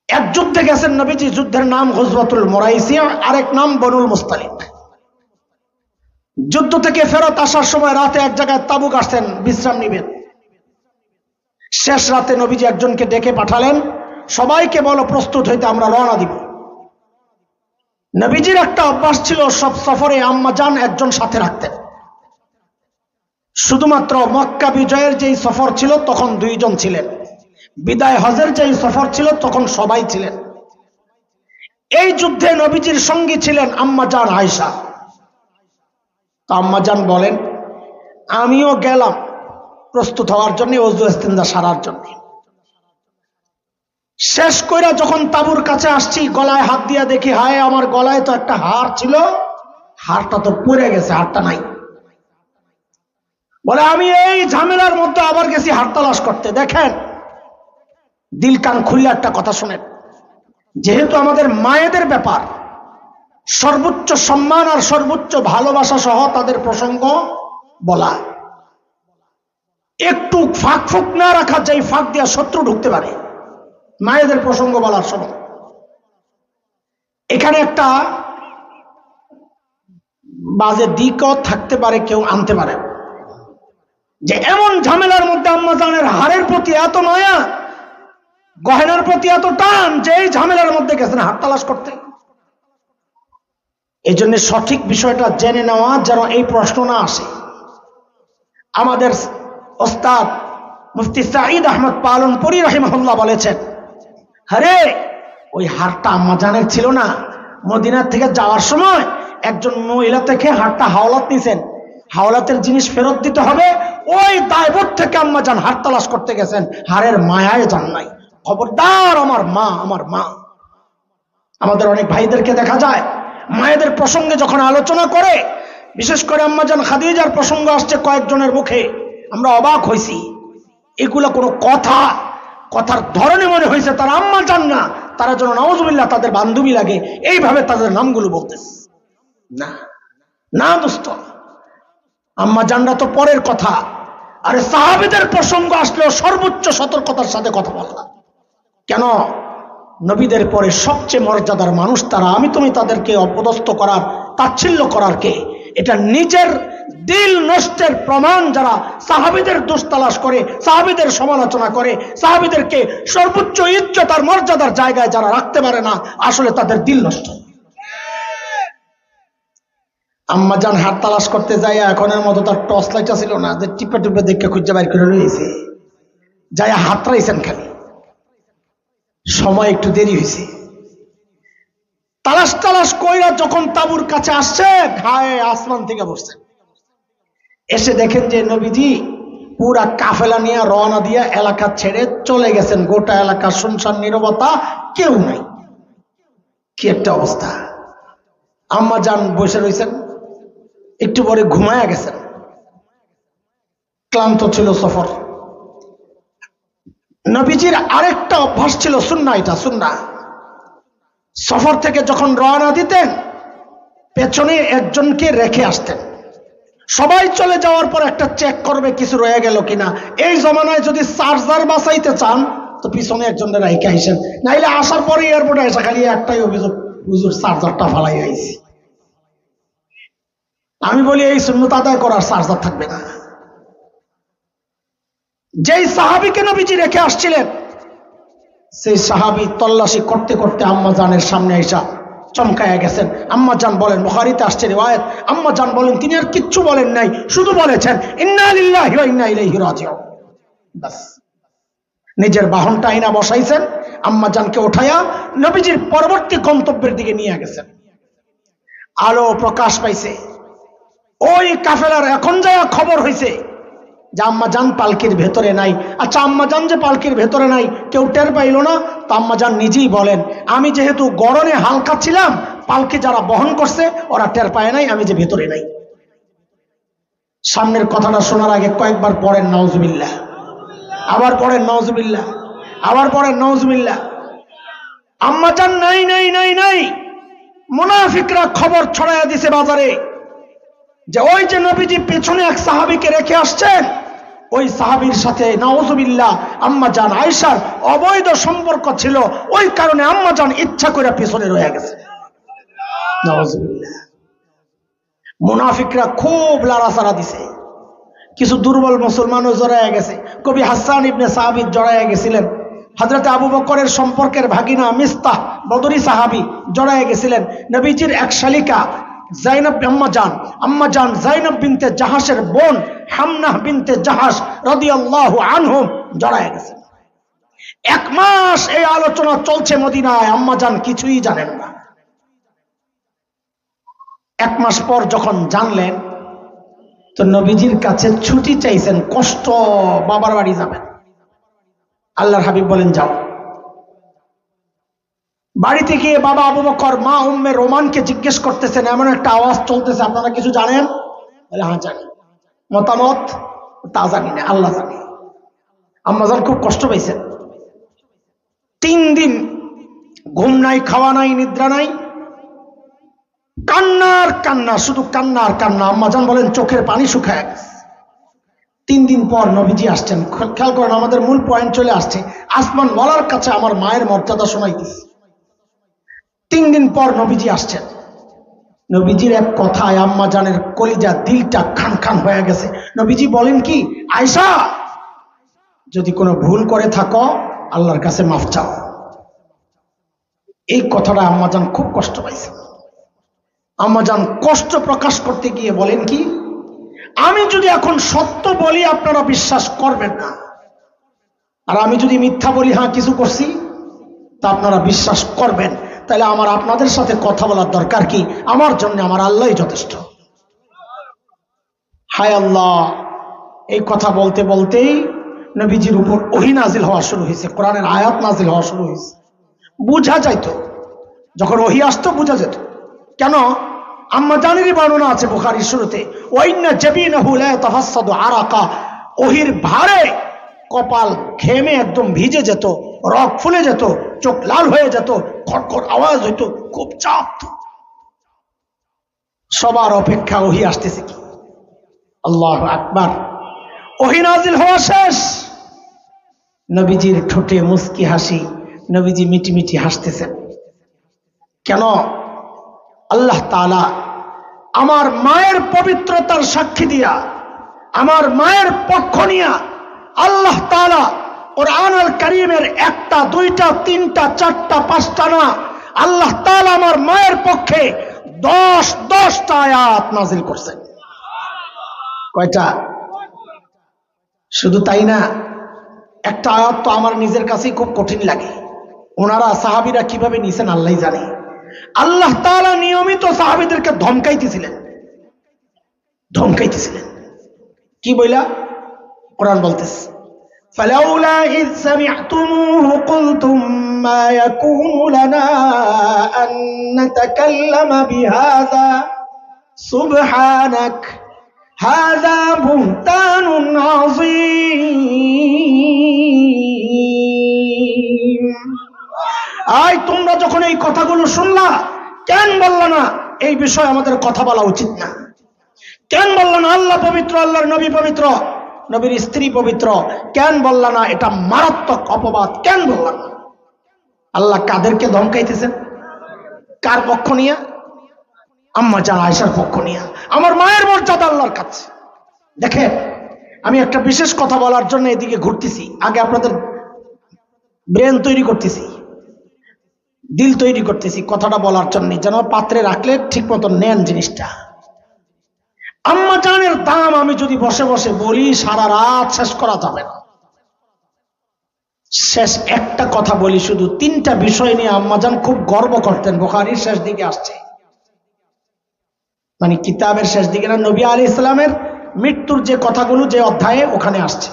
এক যুদ্ধে গেছেন নবীজি, যুদ্ধের নাম গজওয়াতুল মুরাইসি, আরেক নাম বনুল মুস্তালিক। যুদ্ধ থেকে ফেরত আসার সময় রাতে এক জায়গায় তাবু গাড়ছেন, বিশ্রাম নিবেন। শেষ রাতে নবীজি একজনকে ডেকে পাঠালেন, সবাইকে বলো প্রস্তুত হইতে, আমরা রওনা দিব। নবীজির একটা অভ্যাস ছিল, সব সফরে আম্মা জান একজন সাথে রাখতেন। শুধুমাত্র মক্কা বিজয়ের যেই সফর ছিল তখন 2 জন ছিলেন, বিদায় হজের যেই সফর ছিল তখন সবাই ছিলেন। এই যুদ্ধে নবীজির সঙ্গী ছিলেন আম্মা জান আয়েশা। তো আম্মা জান বলেন, আমিও গেলাম প্রস্তুত হওয়ার জন্য, ওযু ইস্তেনজা সারার জন্য। শেষ কইরা যখন তাবুর কাছে আসছি, গলায় হাত দিয়া দেখি, হায় আমার গলায় তো একটা হার ছিল, হারটা তো পড়ে গেছে, হারটা নাই। বলে আমি এই ঝামেলার মধ্যে আবার গেছি হার তালাশ করতে। দেখেন, দিল কান খুললে একটা কথা শোনেন, যেহেতু আমাদের মায়েদের ব্যাপার, সর্বোচ্চ সম্মান আর সর্বোচ্চ ভালোবাসা সহ তাদের প্রসঙ্গ বলা, একটু ফাঁক ফুক না রাখা, যাই ফাঁক দিয়া শত্রু ঢুকতে পারে মায়েদের প্রসঙ্গ বলার সময়। এখানে একটা বাজে দিকও থাকতে পারে, কেউ আনতে পারে, যে এমন ঝামেলার মধ্যে আম্মা জানের হারের প্রতি এত মায়া, গয়নার প্রতি এত টান, যে এই ঝামেলার মধ্যে গেছেন হাত তালাশ করতে। এই জন্য সঠিক বিষয়টা জেনে নেওয়া, যেন এই প্রশ্ন না আসে। আমাদের ওস্তাদ মুফতি সাঈদ আহমদ পালনপুরি রাহিমাহুল্লাহ বলেছেন, আরে ওই হারটা আম্মা জানের ছিল না, মদিনার থেকে যাওয়ার সময় একজন মহিলা থেকে হারটা হাওলাত নিছেন, হাওলাতের জিনিস ফেরত দিতে হবে, ওই দায়বোধ থেকে আম্মা জান হার তালাশ করতে গেছেন, হারের মায়ায় যান নাই। খবরদার, আমার মা, আমার মা। আমাদের অনেক ভাইদেরকে দেখা যায় মায়েদের প্রসঙ্গে যখন আলোচনা করে, বিশেষ করে আম্মা জান খাদিজার প্রসঙ্গ আসছে কয়েকজনের মুখে, আমরা অবাক হয়েছি। এগুলো কোনো কথার ধরনে মনে হয়েছে তারা আম্মা জান না, তারা যেন নাউজুবিল্লাহ তাদের বান্ধবী লাগে, এইভাবে তাদের নামগুলো বলতেছে। না না দোস্ত, আম্মা জানরা তো পরের কথা। আরে সাহাবীদের প্রসঙ্গ আসলেও সর্বোচ্চ সতর্কতার সাথে কথা বলা। কেন? নবীদের পরে সবচেয়ে মর্যাদার মানুষ তারা। আমি তুমি তাদেরকে অপদস্থ করার, তাচ্ছিল্য করার কে? এটা নিজের দিল নষ্টের প্রমাণ। যারা সাহাবীদের দোষ তালাশ করে, সাহাবীদের সমালোচনা করে, সাহাবীদেরকে সর্বোচ্চ ইজ্জত আর মর্যাদার জায়গায় যারা রাখতে পারে না, আসলে তাদের দিল নষ্ট। আম্মা জান হাত তালাশ করতে যায়, এখনের মতো তার টর্চ লাইট ছিল না যে টিপে টিপে দেখে খুঁজে বাইর করে রয়েছে, যায় হাত রাইছেন খালি, সময় একটু দেরি হয়েছে। তালাশ তালাশ কইরা যখন তাবুর কাছে আসছে, ঘায়ে আসমান থেকে বসছে, এসে দেখেন যে নবীজি পুরা কাফেলা নিয়ে রওনা দিয়া এলাকা ছেড়ে চলে গেছেন। গোটা এলাকা শুনশান, নীরবতা, কেউ নাই। কি একটা অবস্থা! আম্মা জান বসে রয়েছেন, একটু পরে ঘুমায়া গেছেন, ক্লান্ত ছিল সফর। নবীজির আরেকটা অভ্যাস ছিল, সুন্নাহ, এটা সুন্নাহ। সফর থেকে যখন রওনা দিতেন, পেছনে একজনকে রেখে আসতেন। সবাই চলে যাওয়ার পর একটা চেক করবে কিছু রয়ে গেল কিনা। এই জমানায় যদি চার্জার বাঁচাইতে চান তো পিছনে একজনের রেখে আইসেন, নাইলে আসার পরে এয়ারপোর্টে এসে খালি একটাই অভিযোগ, হুজুর চার্জারটা ফালাই আইছি। আমি বলি এই সুন্নত আদায় করার চার্জার থাকবে না। যেই সাহাবীকে নবীজি রেখে আসছিলেন, সেই সাহাবী তল্লাশি করতে করতে আম্মা জানের সামনে আইসা চমকায়া গেছেন। আম্মা জান বলেন, বুখারীতে আসছে রিওয়ায়াত, আম্মা জান বলেন তিনি আর কিচ্ছু বলেন নাই, শুধু বলেছেন ইন্না লিল্লাহি ওয়া ইন্না ইলাইহি রাজিউন। বাস, নিজের বাহনটা আইনা বসাইছেন, আম্মা জানকে উঠাইয়া নবীজির পরবর্তী গন্তব্যের দিকে নিয়ে গেছেন। আলো প্রকাশ পাইছে, ওই কাফেলার এখন যায় খবর হয়েছে যে আম্মা জান পালকির ভেতরে নাই। আচ্ছা, আম্মা জান যে পালকির ভেতরে নাই কেউ টের পাইল না, তো আম্মা জান নিজেই বলেন, আমি যেহেতু গরমে হালকা ছিলাম, পালকি যারা বহন করছে ওরা টের পায় নাই আমি যে ভেতরে নাই। সামনের কথাটা শোনার আগে কয়েকবার পড়েন নাউজুবিল্লাহ, আবার পড়েন নাউজুবিল্লাহ, আবার পড়েন নাউজুবিল্লাহ। আম্মা জান নাই নাই নাই নাই, মুনাফিকরা খবর ছড়াইয়া দিছে বাজারে যে ওই যে নবীজি পেছনে এক সাহাবীকে রেখে আসছেন, ওই সাহাবীর সাথে নাউজুবিল্লাহ আম্মা জান আয়েশার অবৈধ সম্পর্ক ছিল, ওই কারণে আম্মা জান ইচ্ছা করে পিছনে রয়ে গেছে। নাউজুবিল্লাহ। মুনাফিকরা খুব লাড়াচাড়া দিছে, কিছু দুর্বল মুসলমানও জড়ায় গেছে। কবি হাসান ইবনে সাবিত জড়ায় গেছিলেন। হযরত আবু বকরের সম্পর্কের ভাগিনা মিস্তাহ বদরি সাহাবী জড়ায় গেছিলেন। নবীজির এক শালিকা জাইনাব আম্মা জান জাইনাব বিনতে জাহাসের বোন হামনাহ বিনতে জাহাস রাদিয়াল্লাহু আনহুম জড়ায় গেছে। 1 মাস এই আলোচনা চলছে মদিনায়, আম্মা জান কিছুই জানেন না। 1 মাস পর যখন জানলেন তো নবীজির কাছে ছুটি চাইছেন, কষ্ট, বাবার বাড়ি যাবেন। আল্লাহর হাবিব বলেন যাও। বাড়িতে গিয়ে বাবা আবু বকর মা উম্মে রোমানকে জিজ্ঞেস করতেছেন, এমন একটা আওয়াজ চলতেছে, আপনারা কিছু জানেন? বলে হ্যাঁ জানি। মতামত? তা জানি না, আল্লাহ জানে। আম্মাজান খুব কষ্ট পাইছেন। 3 দিন ঘুম নাই, খাওয়া নাই, নিদ্রা নাই, কান্নার কান্না, শুধু কান্নার কান্না। আম্মাজান বলেন চোখের পানি শুকায় গেছে। 3 দিন পর নবীজি আসছেন। খেয়াল করেন, আমাদের মূল পয়েন্ট চলে আসছে। আসমান ওয়ালার কাছে আমার মায়ের মর্যাদা শোনাইতেছে। 3 দিন পর নবীজি আসছেন। নবীজির এক কথায় আম্মা জানের কলিজা দিলটা খান খান হয়ে গেছে। নবীজি বলেন কি, আয়েশা যদি কোনো ভুল করে থাকো আল্লাহর কাছে মাফ চাও। এই কথাটা আম্মা জান খুব কষ্ট পাইছে। আম্মা জান কষ্ট প্রকাশ করতে গিয়ে বলেন কি, আমি যদি এখন সত্য বলি আপনারা বিশ্বাস করবেন না, আর আমি যদি মিথ্যা বলি হ্যাঁ কিছু করছি, তা আপনারা বিশ্বাস করবেন। তাহলে আমার আপনাদের সাথে কথা বলার দরকার কি? আমার জন্য আমার আল্লাহই যথেষ্ট। হায় আল্লাহ! এই কথা বলতে বলতেই নবীজির উপর ওহী নাজিল হওয়া শুরু হয়েছে, কোরআনের আয়াত নাজিল হওয়া শুরু হয়েছে। বুঝা যাইত, যখন ওহী আসতো বুঝা যেত। কেন? আম্মা জানেরই বর্ণনা আছে বুখারীর শুরুতে, ওয়াইন্না জাবিনাহু লা তাফাসসাদু আরাকা, ওহীর ভারে কপাল ঘেমে একদম ভিজে যেত, রগ ফুলে যেত, চোখ লাল হয়ে যেত, খটখট আওয়াজ হইতো, খুব চাপ। সবার অপেক্ষা ওহী আসতেছে কি। আল্লাহু আকবার! ওহী নাজিল হওয়া শেষ। নবীজির ঠোঁটে মুস্কি হাসি, নবীজি মিটি মিটি হাসতেছেন। কেন? আল্লাহ তাআলা আমার মায়ের পবিত্রতার সাক্ষী দিয়া, আমার মায়ের পক্ষ নিয়া আল্লাহ তাআলা কুরআনুল কারীমের 1টা 2টা 3টা 4টা 5টা না, আল্লাহ তাআলা আমার মায়ের পক্ষে 10টা আয়াত নাজিল করছেন। কয়টা? শুধু তাই না, একটা আয়াত তো আমার নিজের কাছেই খুব কঠিন লাগে। ওনারা সাহাবীরা কিভাবে নিছেন আল্লাহই জানে। আল্লাহ তাআলা নিয়মিত সাহাবীদেরকে ধমকাইতেছিলেন। কি বইলা? কোরআন বলতেছে, ফালাউলা ইয সামি'তুমুহু কুলতুম মা ইয়াকুনু লানা আন নাতাকাল্লামা বিহাযা সুবহানাক হাযা বুহতানুন আযীম। আই তোমরা যখন এই কথাগুলো শুনলা, কেন বললা না এই বিষয়ে আমাদের কথা বলা উচিত না? কেন বললা না আল্লাহ পবিত্র, আল্লাহর নবী পবিত্র, নবীর স্ত্রী পবিত্র? কেন বললা না এটা মারাত্মক অপবাদ? কেন বললা না? আল্লাহ কাদেরকে ধমকাইতেছেন? কার পক্ষ নিয়ে? আম্মা জান আয়েশার পক্ষ নিয়ে। আমার মায়ের মর্যাদা আল্লাহর কাছে। দেখেন, আমি একটা বিশেষ কথা বলার জন্য এদিকে ঘুরতেছি। আগে আপনাদের ব্রেন তৈরি করতেছি, দিল তৈরি করতেছি কথাটা বলার জন্য, যেন পাত্রে রাখলে ঠিক মতো নেন জিনিসটা। আম্মা জানের দাম আমি যদি বসে বসে বলি সারা রাত শেষ করা যাবে না। শেষ একটা কথা বলি, শুধু 3টা বিষয় নিয়ে আম্মা জান খুব গর্ব করতেন। বুখারীর শেষ দিকে আসছে, মানে কিতাবের শেষ দিকে না, নবী আলাইহিস সালামের মৃত্যুর যে কথাগুলো যে অধ্যায়ে ওখানে আসছে।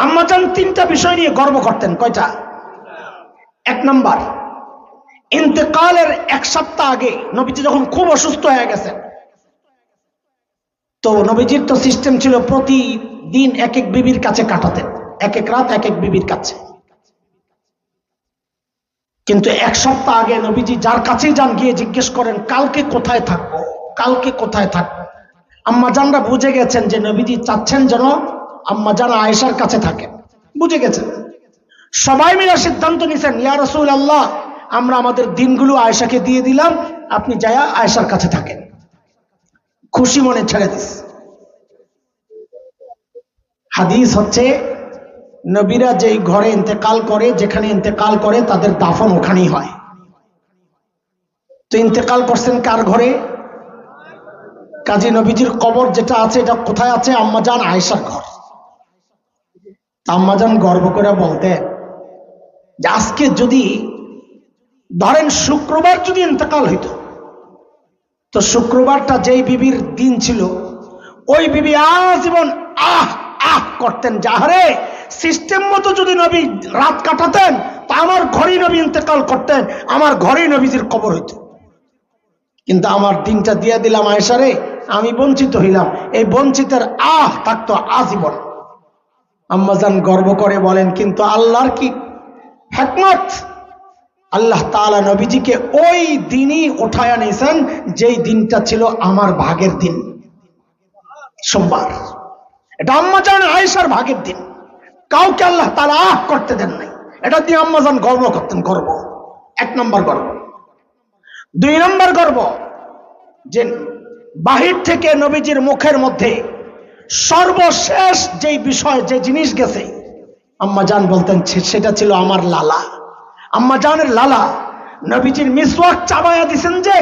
আম্মা জান 3টা বিষয় নিয়ে গর্ব করতেন। কয়টা? 1 নাম্বার, ইন্তেকালের 1 সপ্তাহ আগে নবীজি যখন খুব অসুস্থ হয়ে গেছেন, তো নবীজির তো সিস্টেম ছিল প্রতিদিন এক এক বিবির কাছে কাটাতেন, এক এক রাত এক এক বিবির কাছে। কিন্তু 1 সপ্তাহ আগে নবীজি যার কাছেই যান গিয়ে জিজ্ঞেস করেন, কালকে কোথায় থাকবো, কালকে কোথায় থাকবো। আম্মাজানরা বুঝে গেছেন যে নবীজি চাচ্ছেন যেন আম্মাজান আয়েশার কাছে থাকে, বুঝে গেছেন। সবাই মিলে সিদ্ধান্ত নিয়েছেন, ইয়া রাসূলুল্লাহ, আমরা আমাদের দিনগুলো আয়েশাকে দিয়ে দিলাম, আপনি যায়া আয়েশার কাছে থাকেন। খুশি মনে ছেড়ে দিস। হাদিস হচ্ছে নবীরা যেই ঘরে ইন্তেকাল করে, যেখানে ইন্তেকাল করে তাদের দাফন ওখানেই হয়। তো ইন্তেকাল করছেন কার ঘরে? কাজী নবীজির কবর যেটা আছে এটা কোথায় আছে? আম্মাজান আয়েশার ঘর। আম্মাজান গর্ব করে বলতেন যে আজকে যদি ধরেন শুক্রবার যদি ইন্তেকাল হইত, তো শুক্রবারটা যেই বিবির দিন ছিল, ওই বিবি আজীবন আহ আহ করতেন, যাহারে সিস্টেম মতো যদি নবী রাত কাটাতেন তা আমার ঘরেই নবী ইন্তেকাল করতেন, আমার ঘরেই নবীজির কবর হইত। কিন্তু আমার দিনটা দিয়ে দিলাম আয়েশারে, আমি বঞ্চিত হইলাম, এই বঞ্চিতের আহ থাকতো আজীবন। আম্মাজান গর্ব করে বলেন, কিন্তু আল্লাহর কি হিকমত, আল্লাহ তাআলা নবীজিকে ওই দিনই উঠায়া নিয়েছেন যেই দিনটা ছিল আমার ভাগের দিন, সোমবার। এটা আম্মাজান আয়েশার ভাগের দিন, কাউকে আল্লাহ তাআলা আহ করতে দেন নাই। এটা দিয়ে আম্মাজান গর্ব করতেন। গর্ব, এক নম্বর গর্ব। দুই নম্বর গর্ব, যে বাহির থেকে নবীজির মুখের মধ্যে সর্বশেষ যেই বিষয়, যে জিনিস গেছে, আম্মাজান বলতেন সেটা ছিল আমার লালা। আম্মাজানের লালা, নবীজির মিসওয়াক চাবায়া দিছেন যে,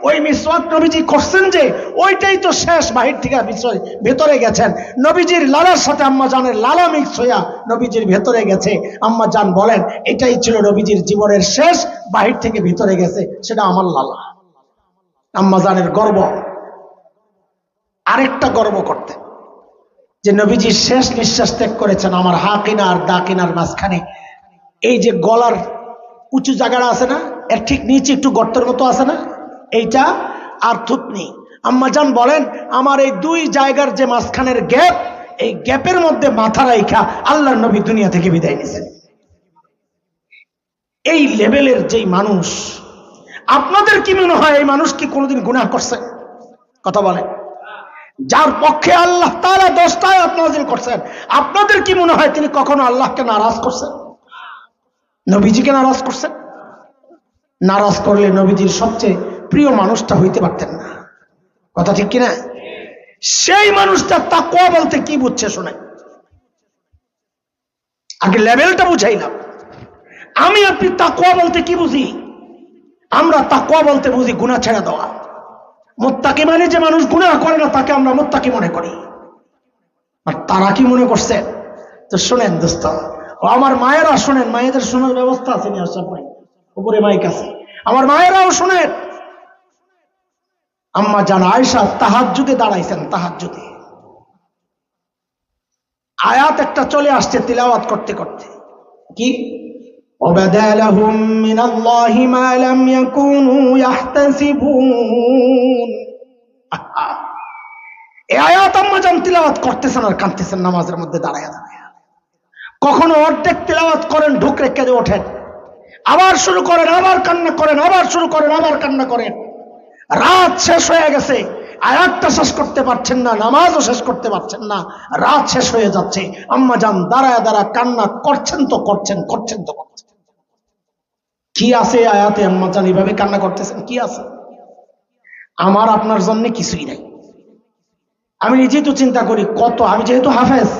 ওই মিসওয়াক নবীজি করছেন যে, ওইটাই তো শেষ। বাহির থেকে বিষয় ভেতরে গেছেন, নবীজির লালার সাথে আম্মাজানের লালা মিক্স হইয়া নবীজির ভেতরে গেছে। আম্মাজান বলেন এটাই ছিল নবীজির জীবনের শেষ, বাহির থেকে ভিতরে গেছে, সেটা আমার লালা। আম্মাজানের গর্ব। আরেকটা গর্ব করতে, যে নবীজি শেষ নিঃশ্বাস ত্যাগ করেছেন আমার হাকিনা আর দাকিনার মাঝখানে, এই যে গলার উঁচু জায়গাটা আছে না, এর ঠিক নিচে একটু গর্তের মতো আছে না, এইটা আর থুতনি। আম্মাজান বলেন আমার এই দুই জায়গার যে মাঝখানের গ্যাপ, এই গ্যাপের মধ্যে মাথা রাইখা আল্লাহর নবী দুনিয়া থেকে বিদায় নিয়েছেন। এই লেভেলের যেই মানুষ, আপনাদের কি মনে হয় এই মানুষ কি কোনোদিন গুনাহ করছে? কথা বলেন। যার পক্ষে আল্লাহ তাআলা 10টা আয়াত নাযিল করছেন, আপনাদের কি মনে হয় তিনি কখনো আল্লাহকে নারাজ করছেন, নবীজিকে নারাজ করছেন? নারাজ করলে নবীজির সবচেয়ে প্রিয় মানুষটা হইতে পারতেন না। কথা ঠিক কিনা? সেই মানুষটা তাকওয়া বলতে কি বুঝছে শুনে, আগে লেভেলটা বুঝাইলাম। আমি আপনি তাকওয়া বলতে কি বুঝি? আমরা তাকওয়া বলতে বুঝি গুনাহ ছেড়ে দেওয়া। মুত্তাকি মানে যে মানুষ গুনাহ করে না তাকে আমরা মুত্তাকি মনে করি। আর তারা কি মনে করছে? তো শোনেন দোস্ত, আমার মায়েরা শোনেন, মায়েদের শোনার ব্যবস্থা আছে নি? আশা ভাই উপরে মাইক আছে, আমার মায়েরাও শোনেন। আম্মাজান আয়েশা তাহাজ্জুদে দাঁড়াইছেন, তাহাজ্জুদে আয়াত একটা চলে আসছে তিলাওয়াত করতে করতে, কি وَبَدَا لَهُم مِّنَ اللَّهِ مَا لَمْ يَكُونُوا يَحْتَسِبُونَ। এই আয়াত আম্মাজান তিলাওয়াত করতেছেন আর কাঁদতেছেন নামাজের মধ্যে দাঁড়ায় দাঁড়ায়। কখনো অর্ধেক তিলাওয়াত করেন, ঢুকরে কেঁদে ওঠেন, আবার শুরু করেন, আবার কান্না করেন, আবার শুরু করেন, আবার কান্না করেন। রাত শেষ হয়ে গেছে, আয়াতটা শেষ করতে পারছেন না, নামাজও শেষ করতে পারছেন না, রাত শেষ হয়ে যাচ্ছে। আম্মাজান দাঁড়ায় দাঁড়ায় কান্না করছেন তো করছেন, করছেন তো করছেন। কি আছে আয়াতে? আম্মাজান এইভাবে কান্না করতেছেন, কি আছে? আমার আপনার জন্য কিছুই নাই। আমি নিজেই তো চিন্তা করি, কত, আমি যেহেতু হাফেজ,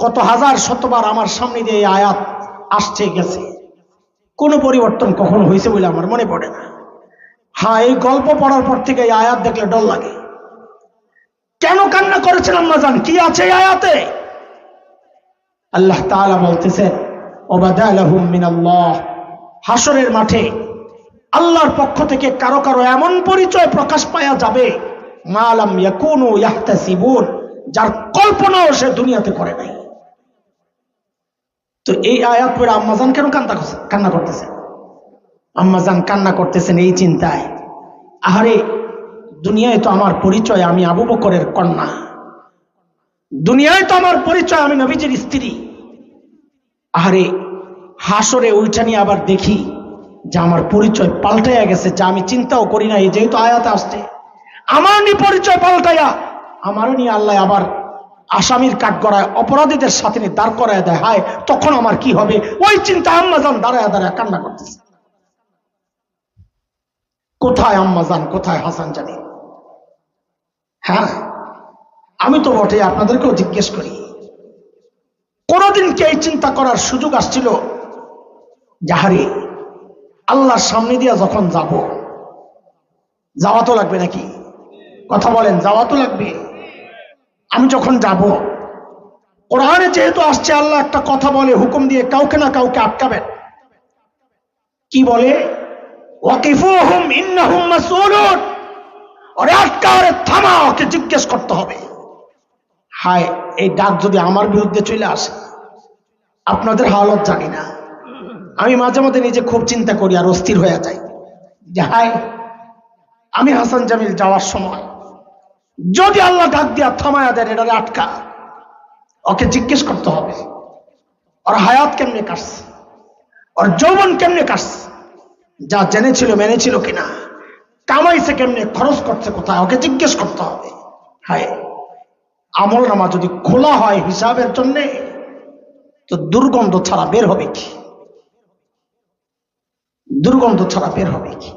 কত হাজার শতবার আমার সামনে দিয়ে এই আয়াত আসছে গেছে, কোনো পরিবর্তন কখনো হয়েছে বলে আমার মনে পড়ে না। হ্যাঁ, এই গল্প পড়ার পর থেকে এই আয়াত দেখলে ডর লাগে। কেন কান্না করেছেন আম্মাজান? কি আছে এই আয়াতে? আল্লাহ তাআলা বলতেছেন ওয়াবাদা লাহুম মিনাল্লাহ, হাসরের মাঠে আল্লাহর পক্ষ থেকে কারো কারো এমন পরিচয় প্রকাশ পাওয়া যাবে মা লাম ইয়াকুনু ইয়াহতাসিবুন, যার কল্পনাও সে দুনিয়াতে করে নাই। তো এই আয়াত পড়ে আম্মাজান কেন কান্না করতেছেন? আম্মাজান কান্না করতেছেন এই চিন্তায়, আহারে দুনিয়ায় তো আমার পরিচয় আমি আবু বকরের কন্যা, দুনিয়ায় তো আমার পরিচয় আমি নবীজির স্ত্রী। আহারে হাসরে ওইটা নিয়ে আবার দেখি যে আমার পরিচয় পাল্টাইয়া গেছে, যা আমি চিন্তাও করি না। যেহেতু আয়াতে আসছে আমার নি পরিচয় পাল্টাইয়া আমারও নিয়ে আল্লাহ আবার আসামির কাঠ গড়ায় অপরাধীদের সাথে নিয়ে দাঁড় করায় দেয়, হায় তখন আমার কি হবে? ওই চিন্তা আম্মাজান দাঁড়ায় দাঁড়ায় কান্না করতেছে। কোথায় আম্মাজান, কোথায় হাসান জানি? হ্যাঁ, আমি তো বটে, আপনাদেরকেও জিজ্ঞেস করি, কোনদিন কি এই চিন্তা করার সুযোগ আসছিল যাহারে আল্লাহর সামনে দিয়া যখন যাওয়া তো লাগবে নাকি? কথা বলেন, যাওয়া তো লাগবে। আমি যখন যাব, কোরআনে যেহেতু আসছে, আল্লাহ একটা কথা বলে, হুকুম দিয়ে কাউকে না কাউকে আটকাবেন। কি বলে? ওয়াকিফুহুম ইন্নাহুম মাসউলুন, ওরে আটকা, ওরে থামা, ওকে জিজ্ঞেস করতে হবে। হায়, এই ডাক যদি আমার বিরুদ্ধে চলে আসে, আপনাদের হালত জানি না। আমি মাঝে মাঝে নিজে খুব চিন্তা করি আর অস্থির হয়ে যাই যে হায়, আমি হাসান জামিল যাওয়ার সময় যদি আল্লাহ ডাক দিয়া থামায়া দেন, এটারে আটকা, ওকে জিজ্ঞেস করতে হবে ওর হায়াত কেমনে কাটছে, ওর যৌবন কেমনে কাটছে, যা জেনেছিল মেনেছিল কিনা, কামাইছে কেমনে, খরচ করছে কোথায়, ওকে জিজ্ঞেস করতে হবে। হায়, আমল নামা যদি খোলা হয় হিসাবের জন্য, তো দুর্গন্ধ ছাড়া বের হবে কি? দুর্গন্ধ ছাড়া বের হবে কি?